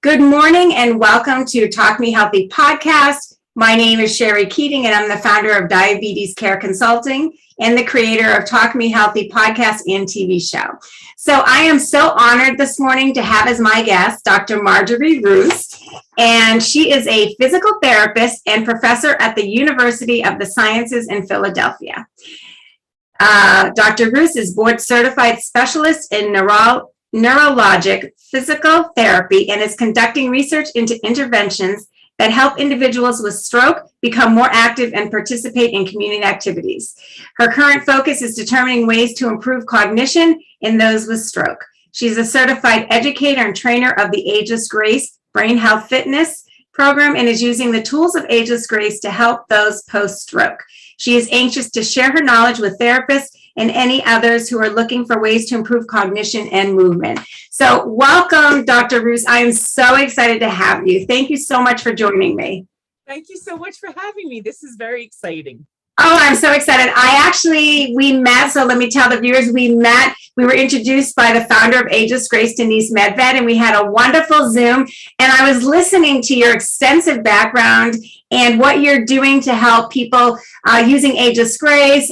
Good morning and welcome to Talk Me Healthy podcast. My name is Sherry Keating and I'm the founder of Diabetes Care Consulting and the creator of Talk Me Healthy podcast and TV show. So I am so honored this morning to have as my guest Dr. Margie Roos, and she is a physical therapist and professor at the University of the Sciences in Philadelphia. Dr. Roos is board certified specialist in Neurologic Physical Therapy and is conducting research into interventions that help individuals with stroke become more active and participate in community activities. Her current focus is determining ways to improve cognition in those with stroke. She's a certified educator and trainer of the Ageless Brain Health Fitness program and is using the tools of Ageless Grace to help those post-stroke. She is anxious to share her knowledge with therapists and any others who are looking for ways to improve cognition and movement. So welcome, Dr. Roos. I am so excited to have you. Thank you so much for joining me. Thank you so much for having me. This is very exciting. Oh, I'm so excited. We met, so let me tell the viewers, we were introduced by the founder of Ageless Grace, Denise Medved, and we had a wonderful Zoom, and I was listening to your extensive background and what you're doing to help people using Ageless Grace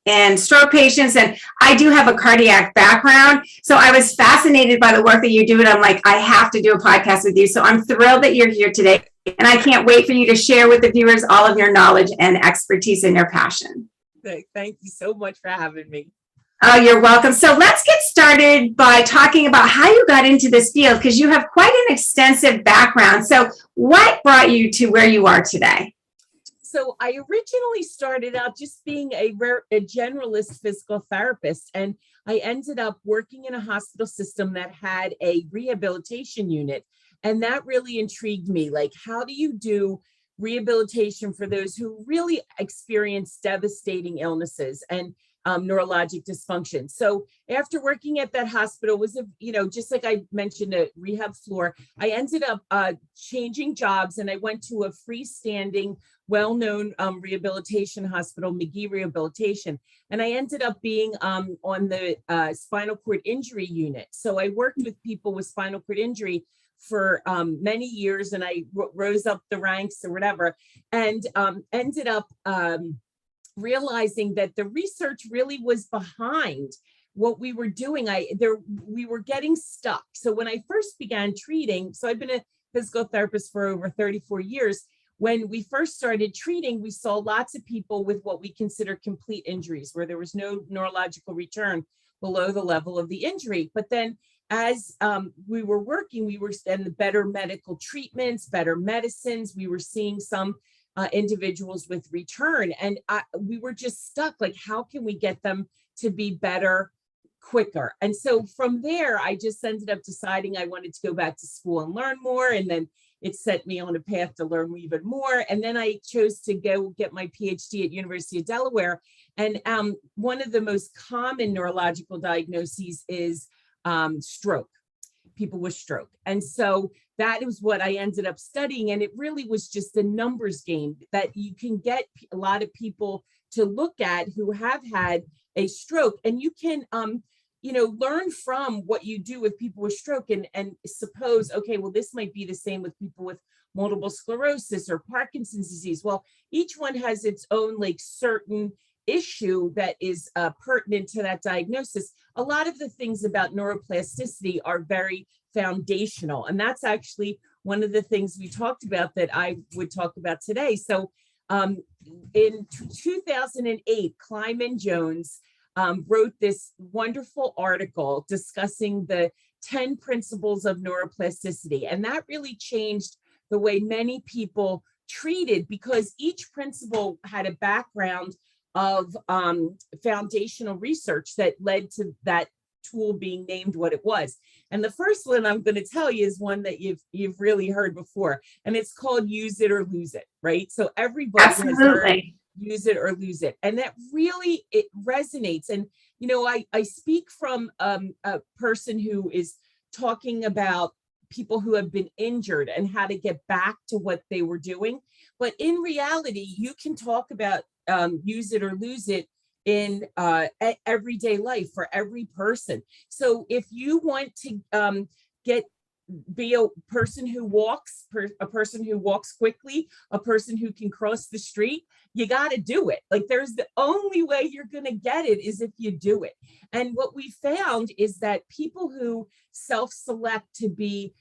and stroke patients. And I do have a cardiac background, so I was fascinated by the work that you do, and I'm like, I have to do a podcast with you. So I'm thrilled that you're here today, and I can't wait for you to share with the viewers all of your knowledge and expertise and your passion. Thank you so much for having me. Oh, you're welcome. So let's get started by talking about how you got into this field, because you have quite an extensive background. So what brought you to where you are today? So I originally started out just being a generalist physical therapist, and I ended up working in a hospital system that had a rehabilitation unit. And that really intrigued me. Like, how do you do rehabilitation for those who really experience devastating illnesses and neurologic dysfunction? So after working at that hospital, just like I mentioned, a rehab floor, I ended up changing jobs, and I went to a freestanding, well-known rehabilitation hospital, Magee Rehabilitation, and I ended up being on the spinal cord injury unit. So I worked with people with spinal cord injury for many years, and I rose up the ranks or whatever, and ended up realizing that the research really was behind what we were doing. We were getting stuck. So when I first began treating, so I've been a physical therapist for over 34 years. When we first started treating, we saw lots of people with what we consider complete injuries, where there was no neurological return below the level of the injury. But then as we were working, and the better medical treatments, better medicines, we were seeing some individuals with return, and we were just stuck. Like, how can we get them to be better quicker? And so from there, I just ended up deciding I wanted to go back to school and learn more, and then it set me on a path to learn even more. And then I chose to go get my PhD at University of Delaware. And one of the most common neurological diagnoses is stroke, people with stroke. And so that is what I ended up studying. And it really was just a numbers game that you can get a lot of people to look at who have had a stroke, and you can learn from what you do with people with stroke and suppose, okay, well, this might be the same with people with multiple sclerosis or Parkinson's disease. Well, each one has its own certain issue that is pertinent to that diagnosis. A lot of the things about neuroplasticity are very foundational, and that's actually one of the things we talked about that I would talk about today. So in 2008, Kleiman Jones wrote this wonderful article discussing the 10 principles of neuroplasticity. And that really changed the way many people treated, because each principle had a background of foundational research that led to that tool being named what it was. And the first one I'm going to tell you is one that you've really heard before, and it's called use it or lose it, right? So everybody has heard use it or lose it. And that really, it resonates. And, I speak from a person who is talking about people who have been injured and how to get back to what they were doing. But in reality, you can talk about use it or lose it in everyday life for every person. So if you want to get be a person who walks, a person who walks quickly, a person who can cross the street. You got to do it. Like, there's the only way you're going to get it is if you do it. And what we found is that people who self-select to be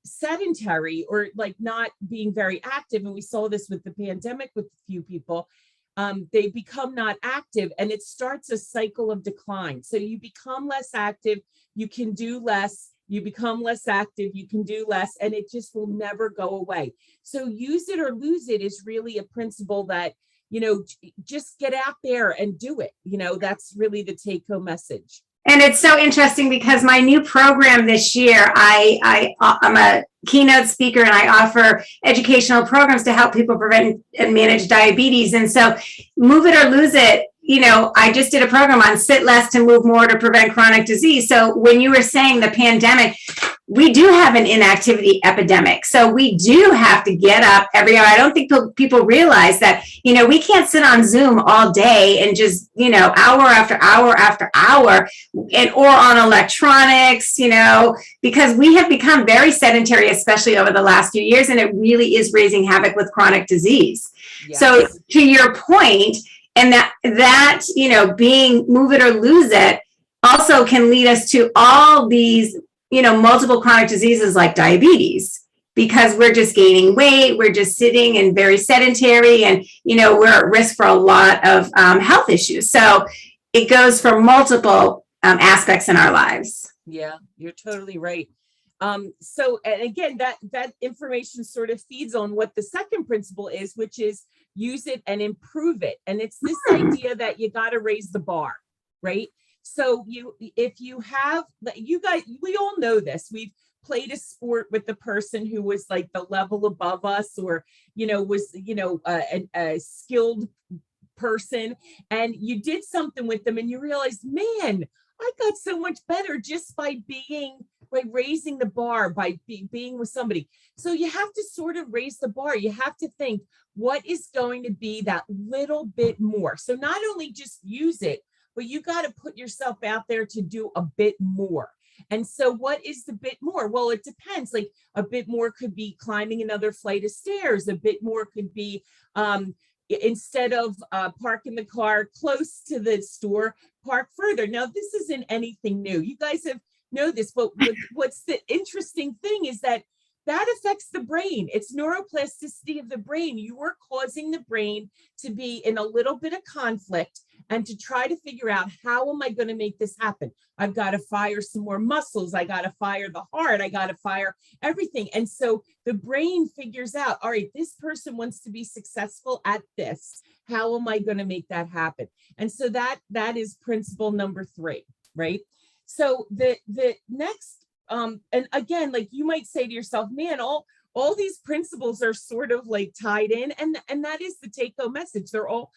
sedentary or like not being very active, and we saw this with the pandemic with a few people, they become not active, and it starts a cycle of decline. So you become less active, you can do less, you become less active, you can do less, and it just will never go away. So use it or lose it is really a principle that, you know, just get out there and do it. You know, that's really the take home message. And it's so interesting because my new program this year, I'm a keynote speaker and I offer educational programs to help people prevent and manage diabetes. And so move it or lose it. You know, I just did a program on sit less to move more to prevent chronic disease. So when you were saying the pandemic, we do have an inactivity epidemic. So we do have to get up every hour. I don't think people realize that, you know, we can't sit on Zoom all day and just, you know, hour after hour after hour or on electronics, you know, because we have become very sedentary, especially over the last few years, and it really is raising havoc with chronic disease. Yes. So to your point, and that, you know, being move it or lose it also can lead us to all these, you know, multiple chronic diseases like diabetes, because we're just gaining weight, we're just sitting and very sedentary, and, you know, we're at risk for a lot of health issues. So it goes for multiple aspects in our lives. Yeah, you're totally right. So, and again, that information sort of feeds on what the second principle is, which is use it and improve it. And it's this idea that you got to raise the bar, right? So if you have, you guys, we all know this. We've played a sport with the person who was like the level above us, or, you know, was, you know, a skilled person, and you did something with them and you realized, man, I got so much better just by raising the bar, by being with somebody. So you have to sort of raise the bar. You have to think, what is going to be that little bit more? So not only just use it, but you got to put yourself out there to do a bit more. And so what is the bit more? Well, it depends. Like, a bit more could be climbing another flight of stairs. A bit more could be, instead of parking the car close to the store, park further. Now, this isn't anything new. You guys know this, but what's the interesting thing is that affects the brain. It's neuroplasticity of the brain. You are causing the brain to be in a little bit of conflict and to try to figure out, how am I going to make this happen? I've got to fire some more muscles. I got to fire the heart. I got to fire everything. And so the brain figures out, all right, this person wants to be successful at this. How am I going to make that happen? And so that is principle number 3, right? So the next, and again, like, you might say to yourself, man, all these principles are sort of like tied in, and that is the take-home message. They're all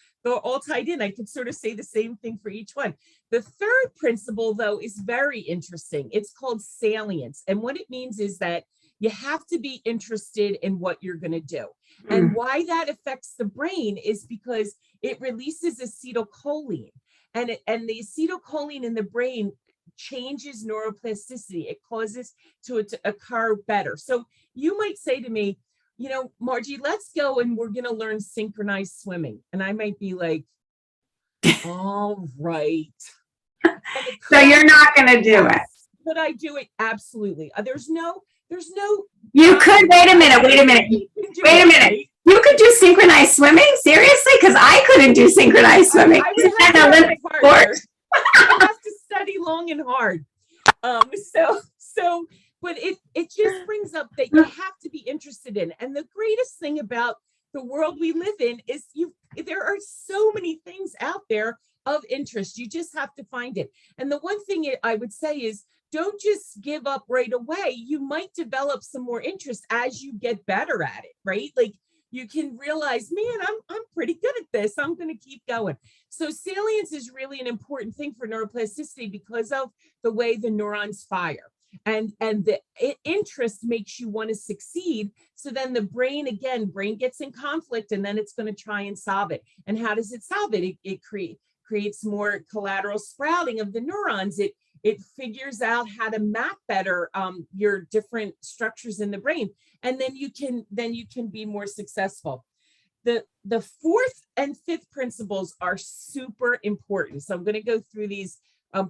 tied in. I could sort of say the same thing for each one. The third principle, though, is very interesting. It's called salience, and what it means is that you have to be interested in what you're going to do. And why that affects the brain is because it releases acetylcholine, and the acetylcholine in the brain changes neuroplasticity. It causes it to occur better. So you might say to me, you know, Margie, let's go and we're going to learn synchronized swimming. And I might be like, all right. So you're not going to do it. Could I do it? Absolutely. There's no. You could. Wait a minute. You could do synchronized swimming? Seriously? Because I couldn't do synchronized swimming. I would have an Olympic sport. I have to study long and hard. But it just brings up that you have to be interested in. And the greatest thing about the world we live in is there are so many things out there of interest. You just have to find it. And the one thing I would say is, don't just give up right away. You might develop some more interest as you get better at it, right? Like, you can realize, man, I'm pretty good at this. I'm going to keep going. So salience is really an important thing for neuroplasticity because of the way the neurons fire. And the interest makes you want to succeed. So then the brain gets in conflict, and then it's going to try and solve it. And how does it solve it? It creates more collateral sprouting of the neurons. It it figures out how to map better your different structures in the brain, and then you can be more successful. The fourth and fifth principles are super important. So I'm going to go through these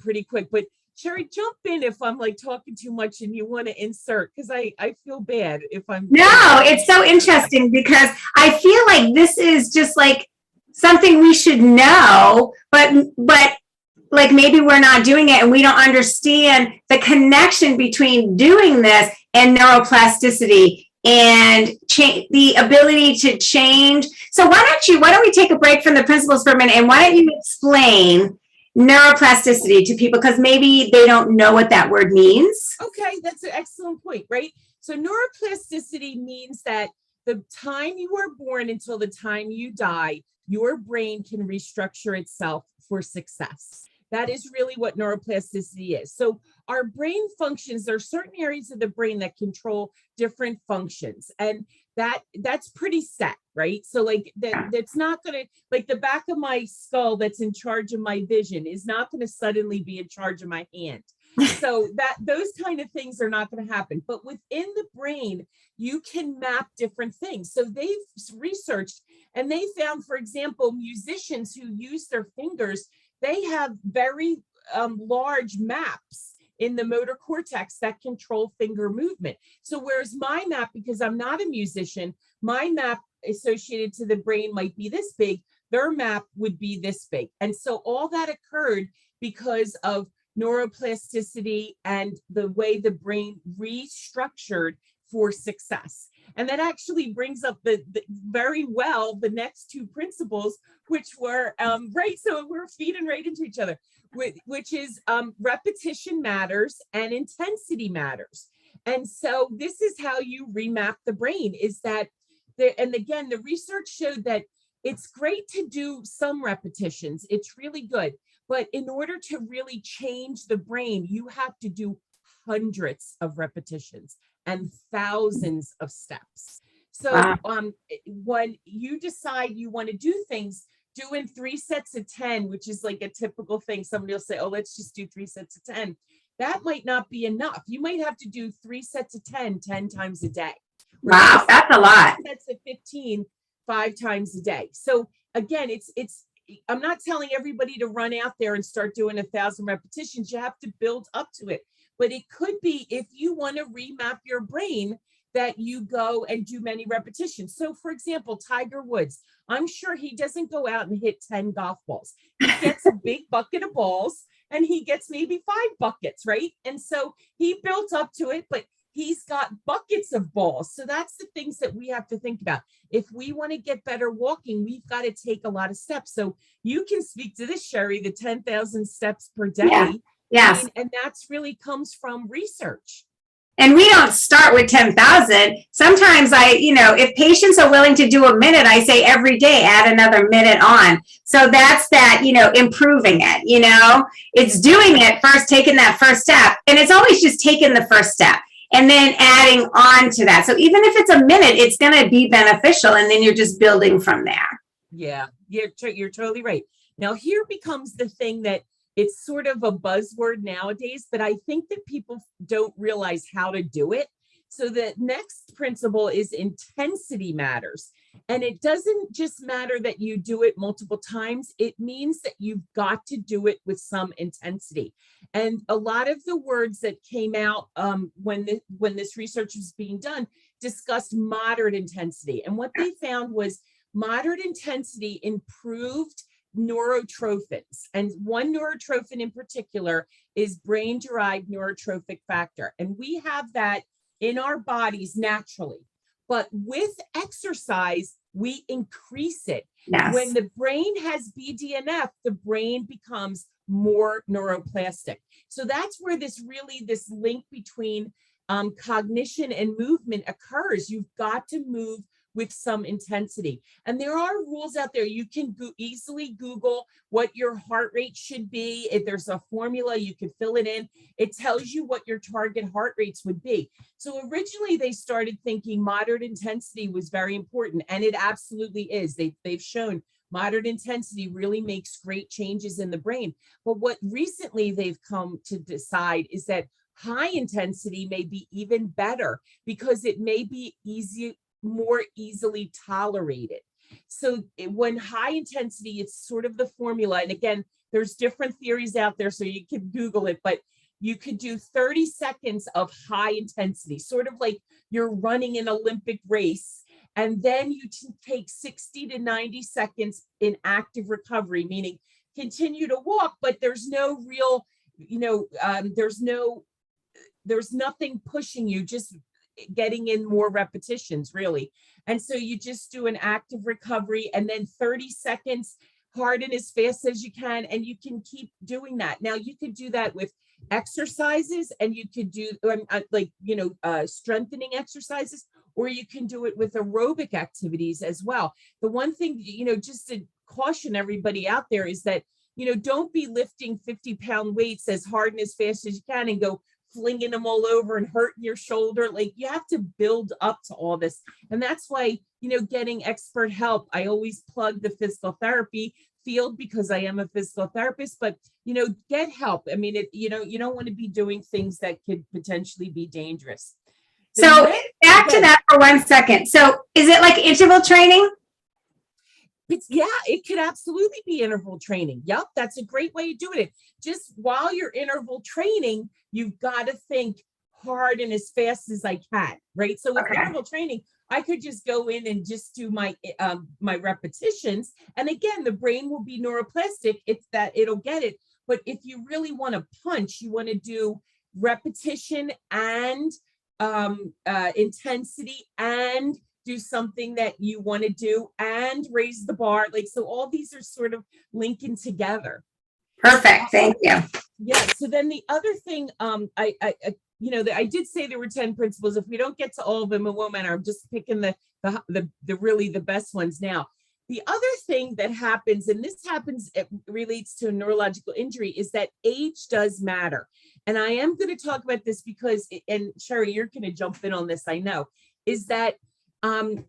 pretty quick, but Sherry, jump in if I'm like talking too much and you want to insert, because I feel bad if I'm. No, it's so interesting because I feel like this is just like something we should know, but like maybe we're not doing it and we don't understand the connection between doing this and neuroplasticity and the ability to change. So why don't we take a break from the principles for a minute, and why don't you explain neuroplasticity to people, because maybe they don't know what that word means. Okay, that's an excellent point, right? So neuroplasticity means that the time you are born until the time you die, your brain can restructure itself for success. That is really what neuroplasticity is. So our brain functions, there are certain areas of the brain that control different functions, and that's pretty set, right? So like that's not going to, like the back of my skull that's in charge of my vision is not going to suddenly be in charge of my hand. So those kind of things are not going to happen. But within the brain, you can map different things. So they've researched and they found, for example, musicians who use their fingers, they have very large maps in the motor cortex that control finger movement. So whereas my map, because I'm not a musician, my map associated to the brain might be this big, their map would be this big. And so all that occurred because of neuroplasticity and the way the brain restructured for success. And that actually brings up the very well the next two principles, which were right. So we're feeding right into each other, which is repetition matters and intensity matters. And so this is how you remap the brain. Is that and again, the research showed that it's great to do some repetitions. It's really good. But in order to really change the brain, you have to do hundreds of repetitions and thousands of steps. So when you decide you want to do things, doing 3 sets of 10, which is like a typical thing, somebody will say, oh, let's just do 3 sets of 10. That might not be enough. You might have to do 3 sets of 10 times a day. Wow, that's a lot. Sets of 15, 5 times a day. So again, I'm not telling everybody to run out there and start doing 1,000 repetitions. You have to build up to it. But it could be, if you want to remap your brain, that you go and do many repetitions. So for example, Tiger Woods, I'm sure he doesn't go out and hit 10 golf balls. He gets a big bucket of balls and he gets maybe 5 buckets, right? And so he built up to it, but he's got buckets of balls. So that's the things that we have to think about. If we want to get better walking, we've got to take a lot of steps. So you can speak to this, Sherry, the 10,000 steps per day. Yeah. Yes. And that's really comes from research. And we don't start with 10,000. Sometimes if patients are willing to do a minute, I say every day, add another minute on. So that's that, improving it, it's doing it first, taking that first step. And it's always just taking the first step and then adding on to that. So even if it's a minute, it's going to be beneficial. And then you're just building from there. Yeah, you're totally right. Now, here becomes the thing that it's sort of a buzzword nowadays, but I think that people don't realize how to do it. So the next principle is intensity matters. And it doesn't just matter that you do it multiple times. It means that you've got to do it with some intensity. And a lot of the words that came out when this research was being done discussed moderate intensity. And what they found was moderate intensity improved neurotrophins. And one neurotrophin in particular is brain-derived neurotrophic factor. And we have that in our bodies naturally. But with exercise, we increase it. Yes. When the brain has BDNF, the brain becomes more neuroplastic. So that's where this link between cognition and movement occurs. You've got to move with some intensity. And there are rules out there. You can easily Google what your heart rate should be. If there's a formula, you can fill it in. It tells you what your target heart rates would be. So originally they started thinking moderate intensity was very important, and it absolutely is. They've shown Moderate intensity really makes great changes in the brain. But what recently they've come to decide is that high intensity may be even better because it may be more easily tolerated. So when high intensity, it's sort of the formula. And again, there's different theories out there, so you can Google it, but you could do 30 seconds of high intensity, sort of like you're running an Olympic race. And then you take 60 to 90 seconds in active recovery, meaning continue to walk, but there's no real, there's nothing pushing you, just getting in more repetitions, really. And so you just do an active recovery and then 30 seconds, harden as fast as you can, and you can keep doing that. Now you could do that with exercises, and you could do strengthening exercises, or you can do it with aerobic activities as well. The one thing, just to caution everybody out there is that, don't be lifting 50-pound weights as hard and as fast as you can and go flinging them all over and hurting your shoulder. Like, you have to build up to all this. And that's why, getting expert help. I always plug the physical therapy field because I am a physical therapist, but, get help. I mean, you don't want to be doing things that could potentially be dangerous. So back to that for 1 second. So is it like interval training? It could absolutely be interval training. Yep, that's a great way of doing it. Just while you're interval training, you've got to think hard and as fast as I can, right? So with interval training, I could just go in and just do my repetitions. And again, the brain will be neuroplastic. It's that it'll get it. But if you really want to punch, you want to do repetition and intensity and do something that you want to do and raise the bar. Like, so all these are sort of linking together. Perfect. Thank you. Yeah. So then the other thing, I did say there were 10 principles. If we don't get to all of them, it won't matter. I'm just picking the really the best ones now. The other thing that happens, and this happens, it relates to a neurological injury, is that age does matter. And I am going to talk about this because, and Sherry, you're going to jump in on this, I know, is that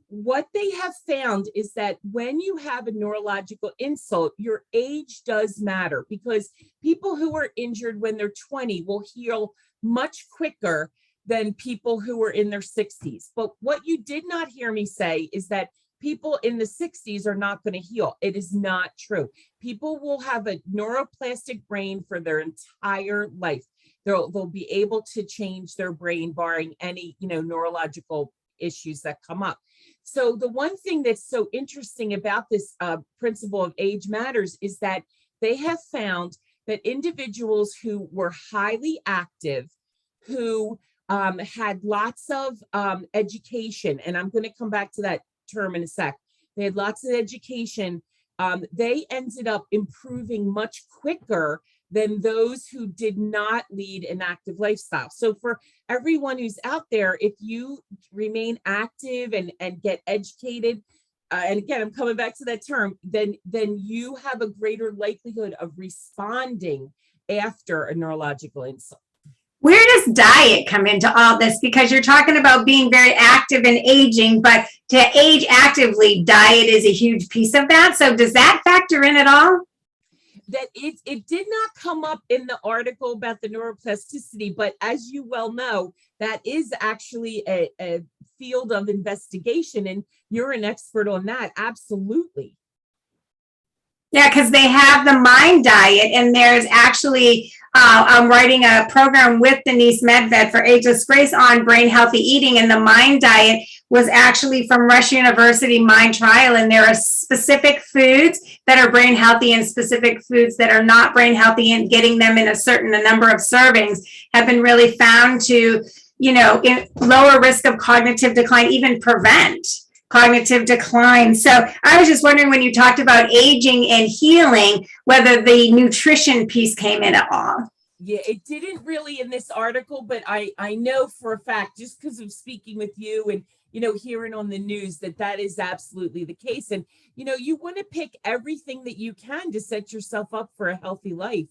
what they have found is that when you have a neurological insult, your age does matter, because people who are injured when they're 20 will heal much quicker than people who are in their 60s. But what you did not hear me say is that people in the 60s are not going to heal. It is not true. People will have a neuroplastic brain for their entire life. They'll be able to change their brain barring any, neurological issues that come up. So the one thing that's so interesting about this principle of age matters is that they have found that individuals who were highly active, who had lots of education, and I'm going to come back to that term in a sec. They had lots of education. They ended up improving much quicker than those who did not lead an active lifestyle. So for everyone who's out there, if you remain active and get educated, and again, I'm coming back to that term, then you have a greater likelihood of responding after a neurological insult. Where does diet come into all this? Because you're talking about being very active and aging, but to age actively, diet is a huge piece of that. So does that factor in at all? That it did not come up in the article about the neuroplasticity, but as you well know, that is actually a field of investigation, and you're an expert on that. Absolutely. Yeah, because they have the mind diet, and there's actually, I'm writing a program with Denise Medved for Ageless Grace on brain healthy eating, and the mind diet was actually from Rush University Mind Trial, and there are specific foods that are brain healthy and specific foods that are not brain healthy, and getting them in a number of servings have been really found to, lower risk of cognitive decline, even prevent cognitive decline. So I was just wondering, when you talked about aging and healing, whether the nutrition piece came in at all. Yeah, it didn't really in this article, but I know for a fact, just because of speaking with you and, hearing on the news, that is absolutely the case. And, you want to pick everything that you can to set yourself up for a healthy life,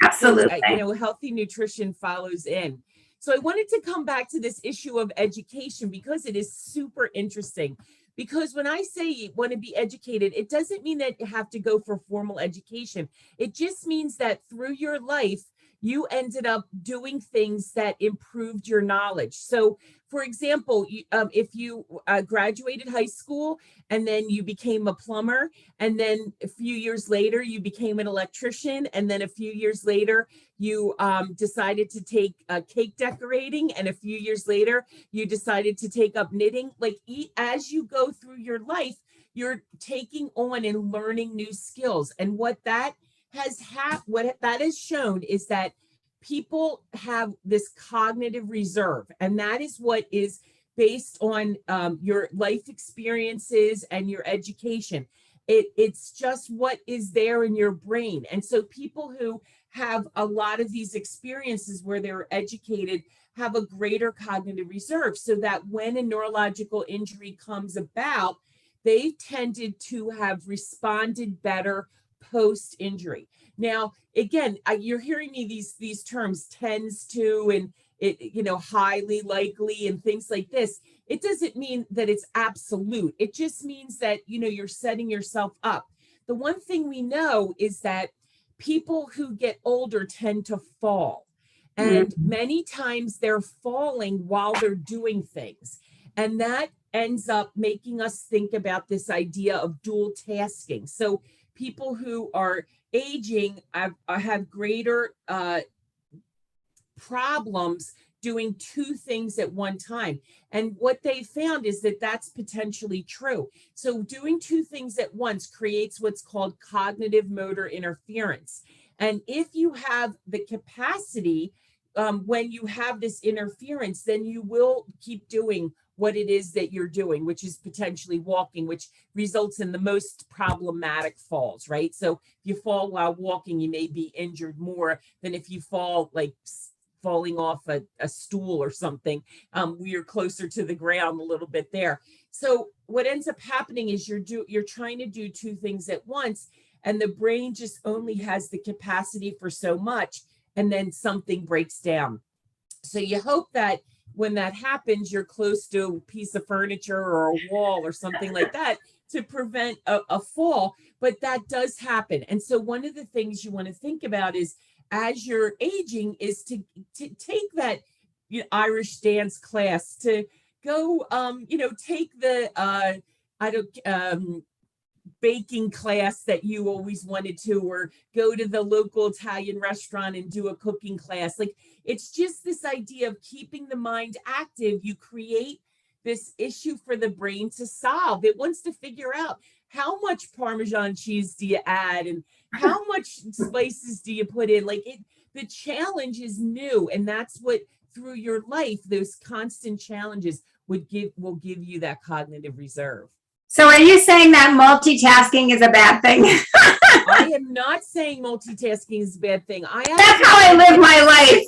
Absolutely. So, healthy nutrition follows in. So I wanted to come back to this issue of education because it is super interesting. Because when I say you want to be educated, it doesn't mean that you have to go for formal education. It just means that through your life, you ended up doing things that improved your knowledge. So, for example, if you graduated high school and then you became a plumber, and then a few years later you became an electrician, and then a few years later you decided to take cake decorating, and a few years later you decided to take up knitting. Like as you go through your life, you're taking on and learning new skills. And what that has shown is that people have this cognitive reserve, and that is what is based on your life experiences and your education. It's just what is there in your brain. And so people who have a lot of these experiences where they're educated have a greater cognitive reserve, so that when a neurological injury comes about, they tended to have responded better post injury. Now, again, you're hearing me these terms, tends to, and highly likely, and things like this. It doesn't mean that it's absolute. It just means that you're setting yourself up. The one thing we know is that people who get older tend to fall, and many times they're falling while they're doing things, and that ends up making us think about this idea of dual tasking. So people who are aging have greater problems doing two things at one time. And what they found is that that's potentially true. So doing two things at once creates what's called cognitive motor interference. And if you have the capacity, when you have this interference, then you will keep doing what it is that you're doing, which is potentially walking, which results in the most problematic falls, right? So if you fall while walking, you may be injured more than if you fall like falling off a stool or something. You're closer to the ground a little bit there. So what ends up happening is you're trying to do two things at once, and the brain just only has the capacity for so much, and then something breaks down. So you hope that when that happens, you're close to a piece of furniture or a wall or something like that to prevent a fall, but that does happen. And so one of the things you want to think about is, as you're aging, is to take that Irish dance class, to go take the baking class that you always wanted to, or go to the local Italian restaurant and do a cooking class. Like, it's just this idea of keeping the mind active. You create this issue for the brain to solve. It wants to figure out, how much Parmesan cheese do you add, and how much spices do you put in? The challenge is new, and that's what, through your life, those constant challenges will give you that cognitive reserve. So are you saying that multitasking is a bad thing? I am not saying multitasking is a bad thing. That's how I live my life.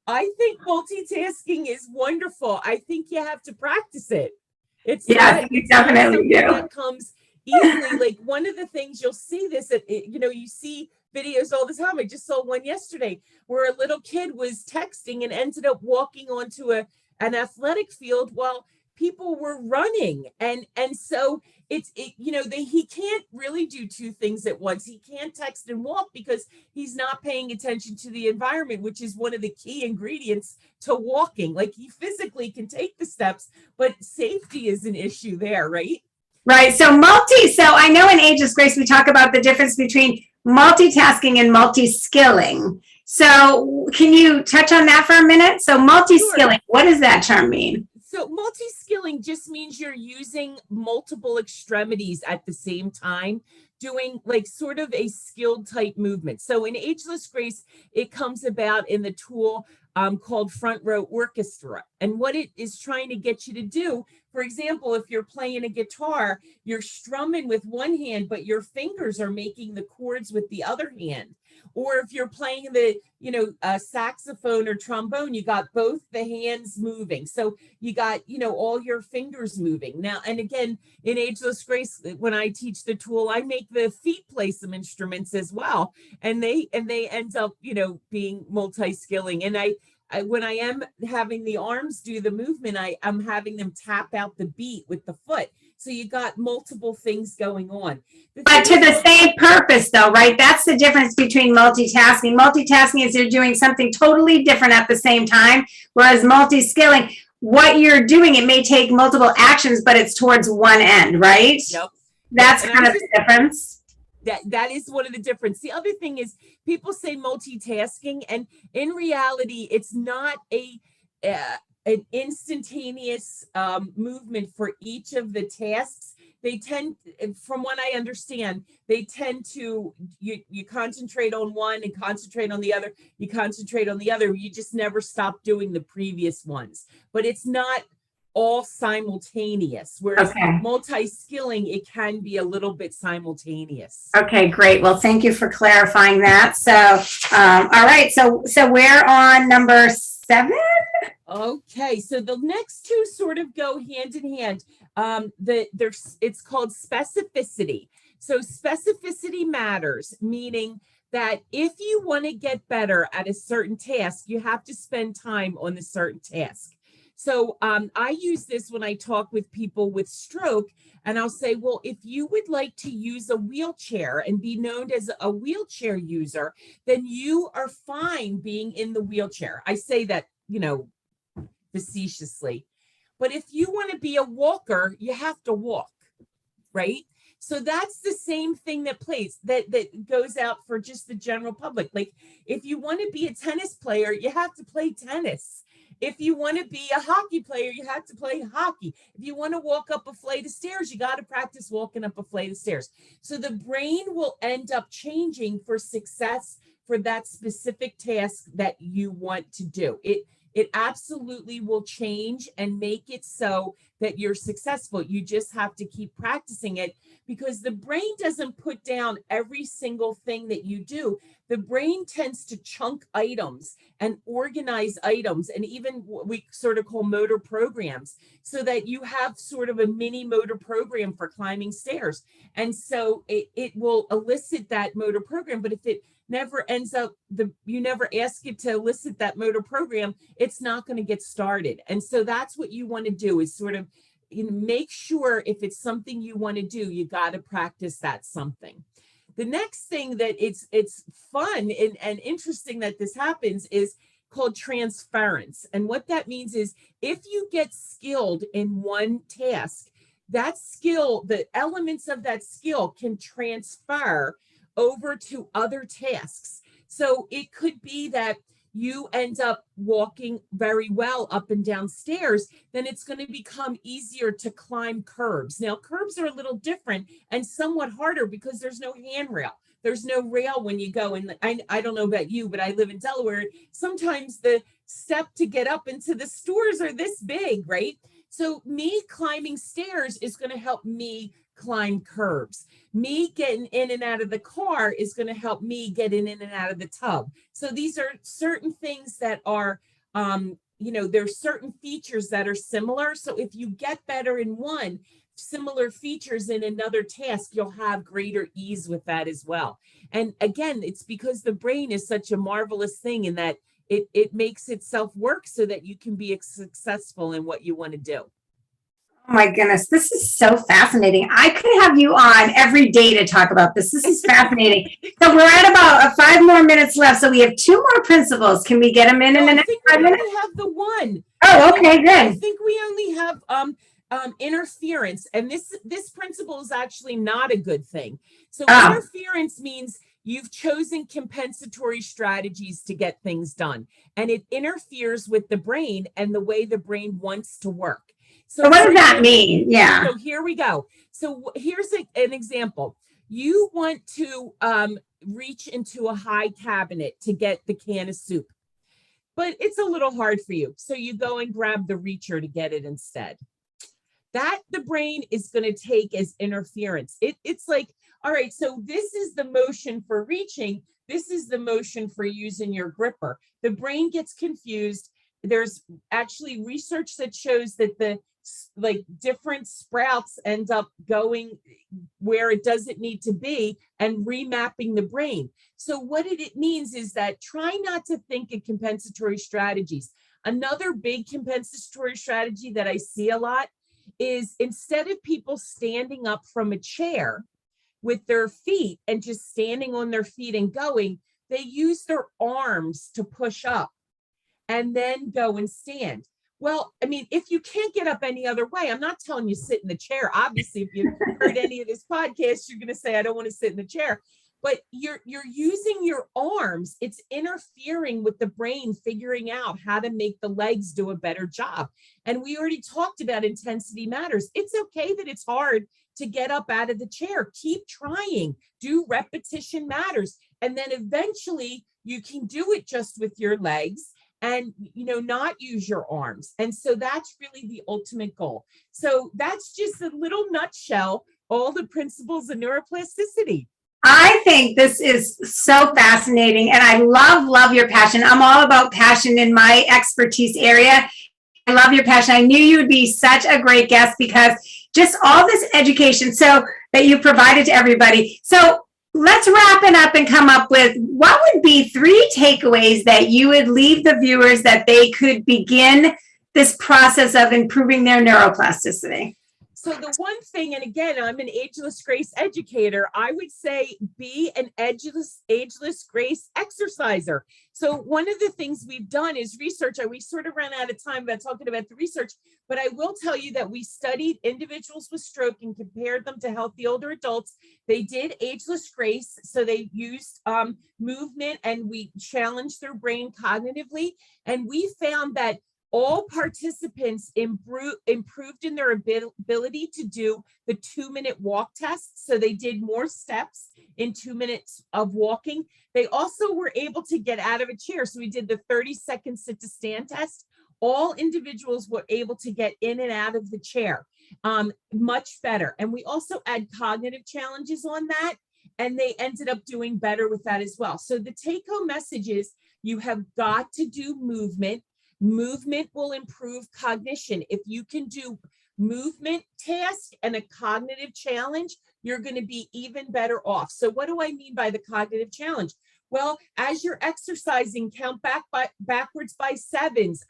I think multitasking is wonderful. I think you have to practice it. You definitely do. That comes easily. Like, one of the things you'll see this at, you see videos all the time. I just saw one yesterday where a little kid was texting and ended up walking onto an athletic field while people were running, and so he can't really do two things at once. He can't text and walk because he's not paying attention to the environment, which is one of the key ingredients to walking. Like, he physically can take the steps, but safety is an issue there, right? Right. So I know in Ageless Grace we talk about the difference between multitasking and multi-skilling. So can you touch on that for a minute? So multi-skilling, sure. What does that term mean? So multi-skilling just means you're using multiple extremities at the same time, doing like sort of a skilled type movement. So in Ageless Grace, it comes about in the tool called Front Row Orchestra. And what it is trying to get you to do, for example, if you're playing a guitar, you're strumming with one hand, but your fingers are making the chords with the other hand. Or if you're playing the, saxophone or trombone, you got both the hands moving. So you got, all your fingers moving. Now, and again, in Ageless Grace, when I teach the tool, I make the feet play some instruments as well. And they end up, being multi-skilling. And when I am having the arms do the movement, I'm having them tap out the beat with the foot. So you got multiple things going on. But to the same purpose though, right? That's the difference between multitasking. Multitasking is you're doing something totally different at the same time, whereas multi-skilling, what you're doing, it may take multiple actions, but it's towards one end, right? Yep. That's kind of the difference. That is one of the difference. The other thing is people say multitasking, and in reality, it's not an instantaneous movement for each of the tasks. They tend, from what I understand, they tend to, you concentrate on one and concentrate on the other, you concentrate on the other, you just never stop doing the previous ones. But it's not all simultaneous, whereas multi-skilling, it can be a little bit simultaneous. Okay, great. Well, thank you for clarifying that. So, all right. So we're on number 7. Okay, so the next two sort of go hand in hand. It's called specificity. So specificity matters, meaning that if you want to get better at a certain task, you have to spend time on the certain task. So I use this when I talk with people with stroke, and I'll say, well, if you would like to use a wheelchair and be known as a wheelchair user, then you are fine being in the wheelchair. I say that, facetiously. But if you want to be a walker, you have to walk, right? So that's the same thing that goes out for just the general public. Like if you want to be a tennis player, you have to play tennis. If you want to be a hockey player, you have to play hockey. If you want to walk up a flight of stairs, you got to practice walking up a flight of stairs. So the brain will end up changing for success for that specific task that you want to do. It absolutely will change and make it so that you're successful. You just have to keep practicing it, because the brain doesn't put down every single thing that you do. The brain tends to chunk items and organize items, and even what we sort of call motor programs, so that you have sort of a mini motor program for climbing stairs. And so it will elicit that motor program, but if it never ends up, you never ask it to elicit that motor program, it's not going to get started. And so that's what you want to do, is sort of make sure if it's something you want to do, you got to practice that something. The next thing that it's fun and interesting that this happens is called transference. And what that means is if you get skilled in one task, that skill, the elements of that skill can transfer over to other tasks. So it could be that you end up walking very well up and down stairs, then it's going to become easier to climb curbs. Now, curbs are a little different and somewhat harder because there's no handrail. There's no rail when you go. And I don't know about you, but I live in Delaware. Sometimes the step to get up into the stores are this big, right? So me climbing stairs is going to help me climb curbs. Me getting in and out of the car is going to help me get in and out of the tub. So these are certain things that are, there's certain features that are similar. So if you get better in one, similar features in another task, you'll have greater ease with that as well. And again, it's because the brain is such a marvelous thing in that it makes itself work so that you can be successful in what you want to do. Oh my goodness, this is so fascinating. I could have you on every day to talk about this. This is fascinating. So we're at about 5 more minutes left. So we have 2 more principles. Can we get them in the next 5 minutes? I only have the one. Oh, okay, good. I think we only have interference, and this principle is actually not a good thing. So interference means you've chosen compensatory strategies to get things done, and it interferes with the brain and the way the brain wants to work. So what does that mean? Yeah. So here we go. So here's an example. You want to reach into a high cabinet to get the can of soup, but it's a little hard for you. So you go and grab the reacher to get it instead. That the brain is going to take as interference. It's like, all right, so this is the motion for reaching. This is the motion for using your gripper. The brain gets confused. There's actually research that shows that the like different sprouts end up going where it doesn't need to be and remapping the brain. So what it means is that try not to think in compensatory strategies. Another big compensatory strategy that I see a lot is instead of people standing up from a chair with their feet and just standing on their feet and going, they use their arms to push up and then go and stand. Well, I mean, if you can't get up any other way, I'm not telling you sit in the chair. Obviously, if you've heard any of this podcast, you're going to say, I don't want to sit in the chair. But you're using your arms. It's interfering with the brain figuring out how to make the legs do a better job. And we already talked about intensity matters. It's okay that it's hard to get up out of the chair. Keep trying. Do repetition matters. And then eventually you can do it just with your legs and, not use your arms. And so that's really the ultimate goal. So that's just a little nutshell, all the principles of neuroplasticity. I think this is so fascinating, and I love your passion. I'm all about passion in my expertise area. I love your passion. I knew you would be such a great guest because just all this education so that you provided to everybody. So let's wrap it up and come up with what would be 3 takeaways that you would leave the viewers that they could begin this process of improving their neuroplasticity. So the one thing, and again, I'm an Ageless Grace educator, I would say be an Ageless Grace exerciser. So one of the things we've done is research. We sort of ran out of time about talking about the research, but I will tell you that we studied individuals with stroke and compared them to healthy older adults. They did Ageless Grace. So they used movement and we challenged their brain cognitively. And we found that all participants improved in their ability to do the 2-minute walk test. So they did more steps in 2 minutes of walking. They also were able to get out of a chair. So we did the 30-second sit to stand test. All individuals were able to get in and out of the chair much better. And we also add cognitive challenges on that. And they ended up doing better with that as well. So the take-home message is you have got to do movement. Movement will improve cognition. If you can do movement task and a cognitive challenge, you're going to be even better off. So what do I mean by the cognitive challenge? Well, as you're exercising, count backwards by 7s.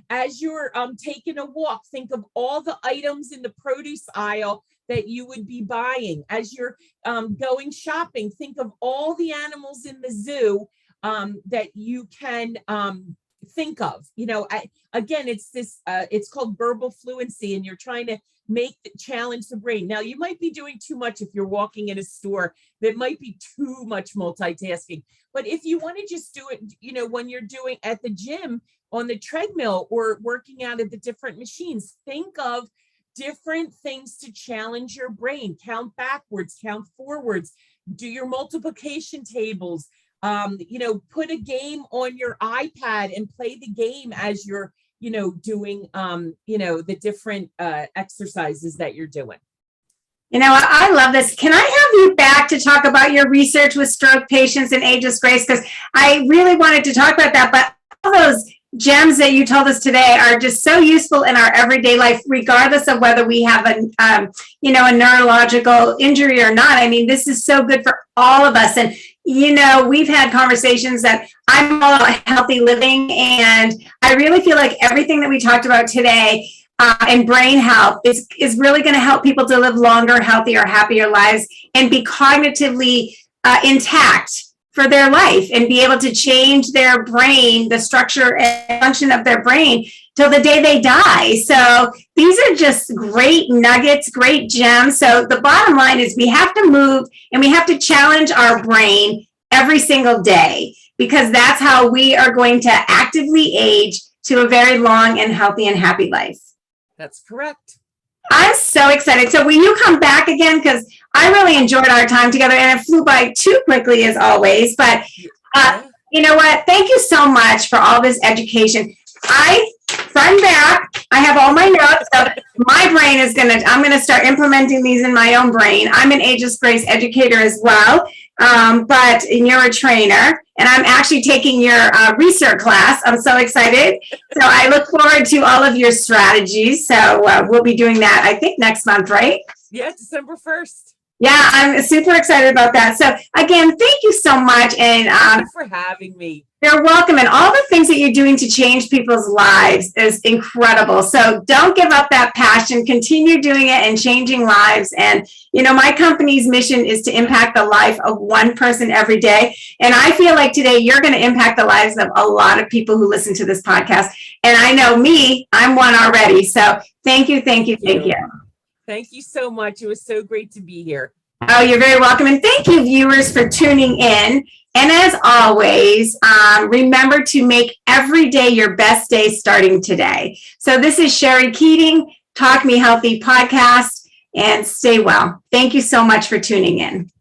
As you're taking a walk, think of all the items in the produce aisle that you would be buying. As you're going shopping, think of all the animals in the zoo that you can think of. Again, it's this it's called verbal fluency, and you're trying to challenge the brain. Now you might be doing too much if you're walking in a store. That might be too much multitasking. But if you want to just do it, when you're doing at the gym on the treadmill or working out at the different machines, think of different things to challenge your brain. Count backwards, count forwards, do your multiplication tables. Put a game on your iPad and play the game as you're, doing, the different exercises that you're doing. I love this. Can I have you back to talk about your research with stroke patients and Ageless Grace? Because I really wanted to talk about that, but all those gems that you told us today are just so useful in our everyday life, regardless of whether we have a neurological injury or not. I mean, this is so good for all of us. And, we've had conversations that I'm all about healthy living. And I really feel like everything that we talked about today and brain health is really going to help people to live longer, healthier, happier lives and be cognitively intact for their life and be able to change their brain, the structure and function of their brain till the day they die. So these are just great nuggets, great gems. So the bottom line is we have to move and we have to challenge our brain every single day, because that's how we are going to actively age to a very long and healthy and happy life. That's correct. I'm so excited. So will you come back again? Because I really enjoyed our time together and it flew by too quickly as always. But you know what? Thank you so much for all this education. I'm back. I have all my notes. So my brain I'm going to start implementing these in my own brain. I'm an Ageless Grace educator as well. but you're a trainer, and I'm actually taking your research class. I'm so excited. So I look forward to all of your strategies. So we'll be doing that, I think, next month, right? Yeah, December 1st. Yeah, I'm super excited about that. So again, thank you so much. And Thank you for having me. You're welcome. And all the things that you're doing to change people's lives is incredible. So don't give up that passion. Continue doing it and changing lives. And, you know, my company's mission is to impact the life of one person every day. And I feel like today you're going to impact the lives of a lot of people who listen to this podcast. And I know me, I'm one already. So thank you, thank you, thank you. Thank you so much. It was so great to be here. Oh, you're very welcome. And thank you, viewers, for tuning in. And as always, remember to make every day your best day starting today. So this is Sherry Keating, Talk Me Healthy podcast, and stay well. Thank you so much for tuning in.